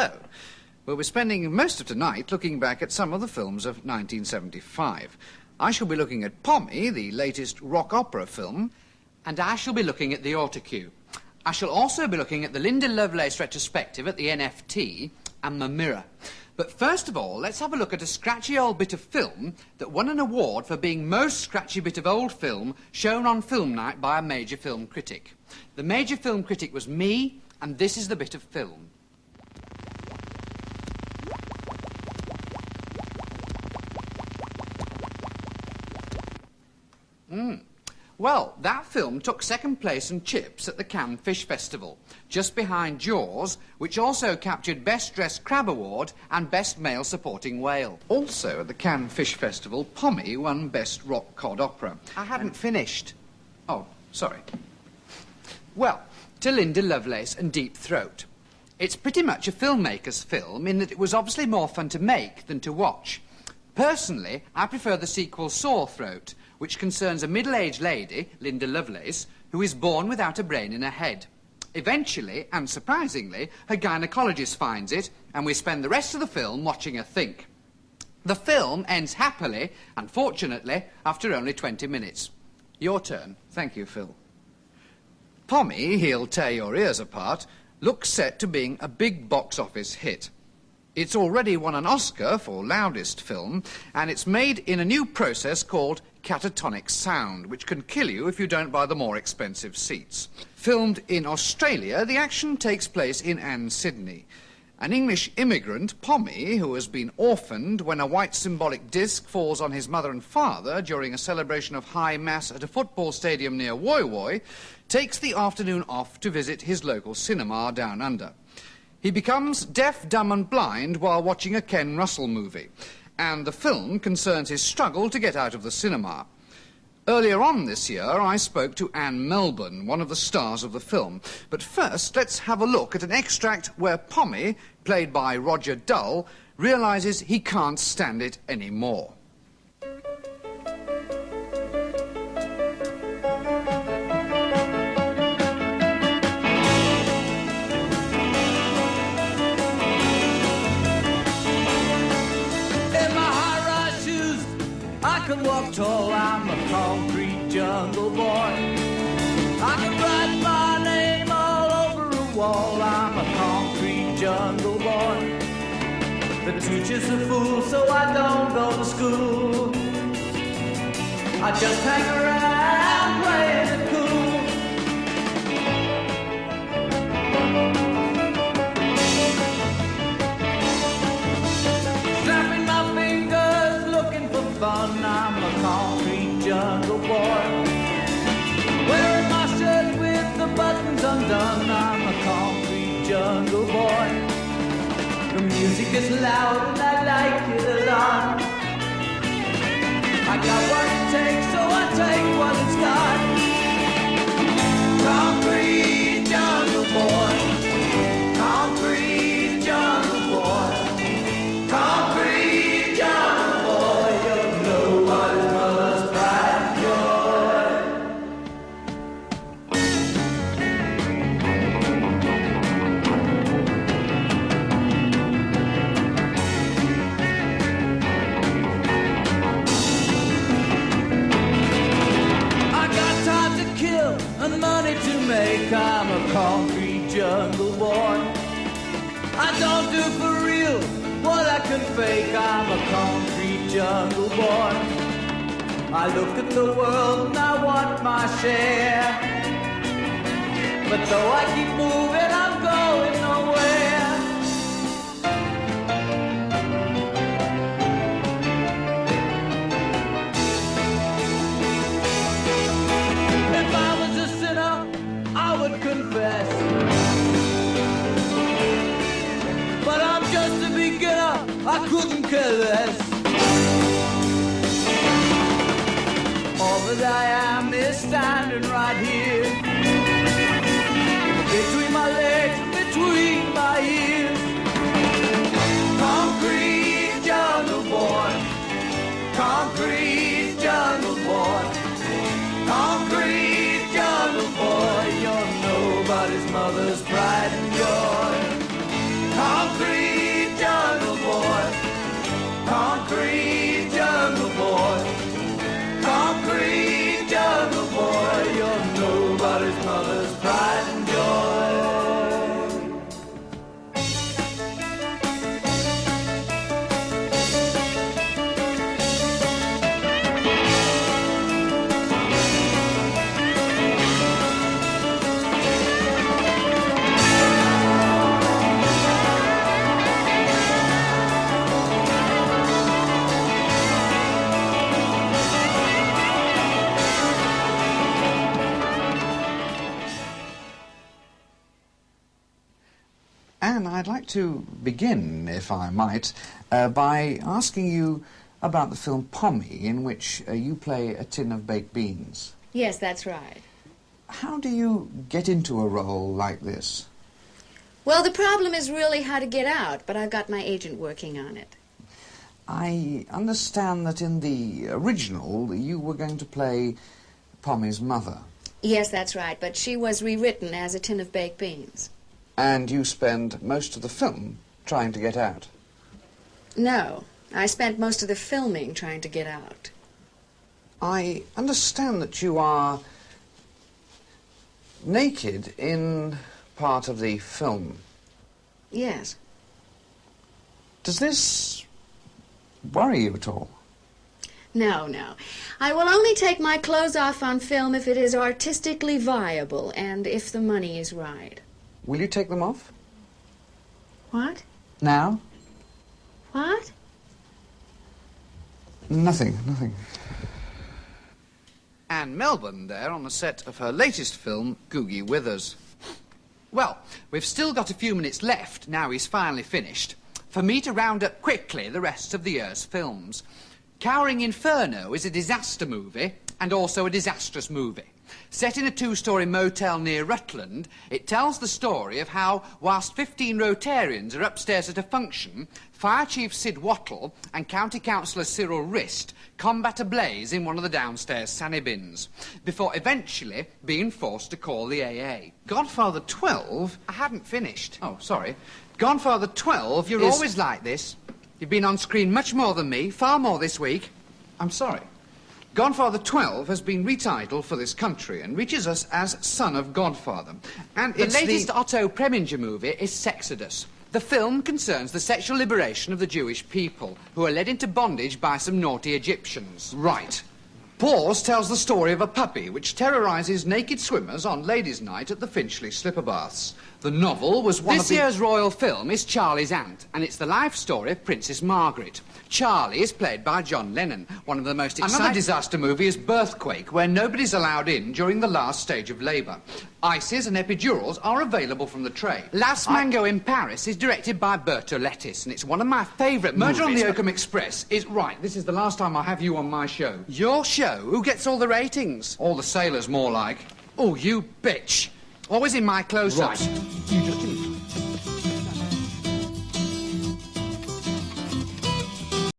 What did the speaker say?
hello. We'll be spending most of tonight looking back at some of the films of 1975. I shall be looking at Pommy, the latest rock opera film, and I shall be looking at the autocue. I shall also be looking at the Linda Lovelace retrospective at the NFT and the Mirror. But first of all, let's have a look at a scratchy old bit of film that won an award for being most scratchy bit of old film shown on film night by a major film critic. The major film critic was me, and this is the bit of film. Well, that film took second place and chips at the Cannes Fish Festival, just behind Jaws, which also captured Best Dressed Crab Award and Best Male Supporting Whale. Also at the Cannes Fish Festival, Pommy won Best Rock Cod Opera. I hadn't finished. Oh, sorry. Well, to Linda Lovelace and Deep Throat. It's pretty much a filmmaker's film in that it was obviously more fun to make than to watch. Personally, I prefer the sequel Sore Throat, which concerns a middle-aged lady, Linda Lovelace, who is born without a brain in her head. Eventually, and surprisingly, her gynecologist finds it, and we spend the rest of the film watching her think. The film ends happily, unfortunately, after only 20 minutes. Your turn. Thank you, Phil. Pommy, He'll Tear Your Ears Apart, looks set to being a big box office hit. It's already won an Oscar for loudest film, and it's made in a new process called catatonic sound, which can kill you if you don't buy the more expensive seats. Filmed in Australia, the action takes place in Sydney. An English immigrant, Pommy, who has been orphaned when a white symbolic disc falls on his mother and father during a celebration of High Mass at a football stadium near Woy Woy, takes the afternoon off to visit his local cinema down under. He becomes deaf, dumb and blind while watching a Ken Russell movie, and the film concerns his struggle to get out of the cinema. Earlier on this year, I spoke to Anne Melbourne, one of the stars of the film. But first, let's have a look at an extract where Pommy, played by Roger Dull, realises he can't stand it anymore. I can walk tall, I'm a concrete jungle boy. I can write my name all over a wall, I'm a concrete jungle boy. The teacher's a fool, so I don't go to school. I just hang around playing it cool. Snapping my fingers, looking for fun, I'm a concrete jungle boy. Wearing my shirt with the buttons undone, I'm a concrete jungle boy. The music is loud and I like it a lot. I got what it takes, so I take what it's got. Concrete jungle boy. Concrete jungle boy. Concrete jungle boy. You know what his mother's pride and and money to make, I'm a concrete jungle boy. I don't do for real what I can fake, I'm a concrete jungle boy. I look at the world and I want my share, but though I keep moving, I'm going nowhere. Confess, but I'm just a beginner, I couldn't care less. All that I am is standing right here, between my legs, between my ears. Concrete jungle boy, concrete jungle boy, concrete jungle boy. You're nobody's mother's pride and joy. Concrete like to begin, if I might, by asking you about the film Pommy, in which you play a tin of baked beans. Yes, that's right. How do you get into a role like this? Well, the problem is really how to get out, but I've got my agent working on it. I understand that in the original you were going to play Pommy's mother. Yes, that's right, but she was rewritten as a tin of baked beans. And you spend most of the film trying to get out. No, I spent most of the filming trying to get out. I understand that you are naked in part of the film. Yes. Does this worry you at all? No, no. I will only take my clothes off on film if it is artistically viable and if the money is right. Will you take them off? What? Now? What? Nothing, nothing. Anne Melbourne there on the set of her latest film, Googie Withers. Well, we've still got a few minutes left, now he's finally finished, for me to round up quickly the rest of the year's films. Cowering Inferno is a disaster movie and also a disastrous movie. Set in a two-storey motel near Rutland, it tells the story of how, whilst 15 Rotarians are upstairs at a function, Fire Chief Sid Wattle and County Councillor Cyril Rist combat a blaze in one of the downstairs sanny bins, before eventually being forced to call the AA. Godfather 12... I hadn't finished. Oh, sorry. Godfather 12 You're is... always like this. You've been on screen much more than me, far more this week. I'm sorry. Godfather 12 has been retitled for this country and reaches us as Son of Godfather. And The it's latest Otto Preminger movie is Sexodus. The film concerns the sexual liberation of the Jewish people, who are led into bondage by some naughty Egyptians. Right. Pause tells the story of a puppy which terrorises naked swimmers on ladies' night at the Finchley Slipper Baths. The novel was one of This the... year's royal film is Charlie's Aunt, and it's the life story of Princess Margaret. Charlie is played by John Lennon, one of the most exciting... Another disaster movie is Birthquake, where nobody's allowed in during the last stage of labour. Ices and epidurals are available from the tray. Last Mango in Paris is directed by Bertolettis, and it's one of my favourite movies. Murder on the Oakham Express is... Right, this is the last time I'll have you on my show. Your show? Who gets all the ratings? All the sailors, more like. Oh, you bitch. Always in my close-ups. Right. You just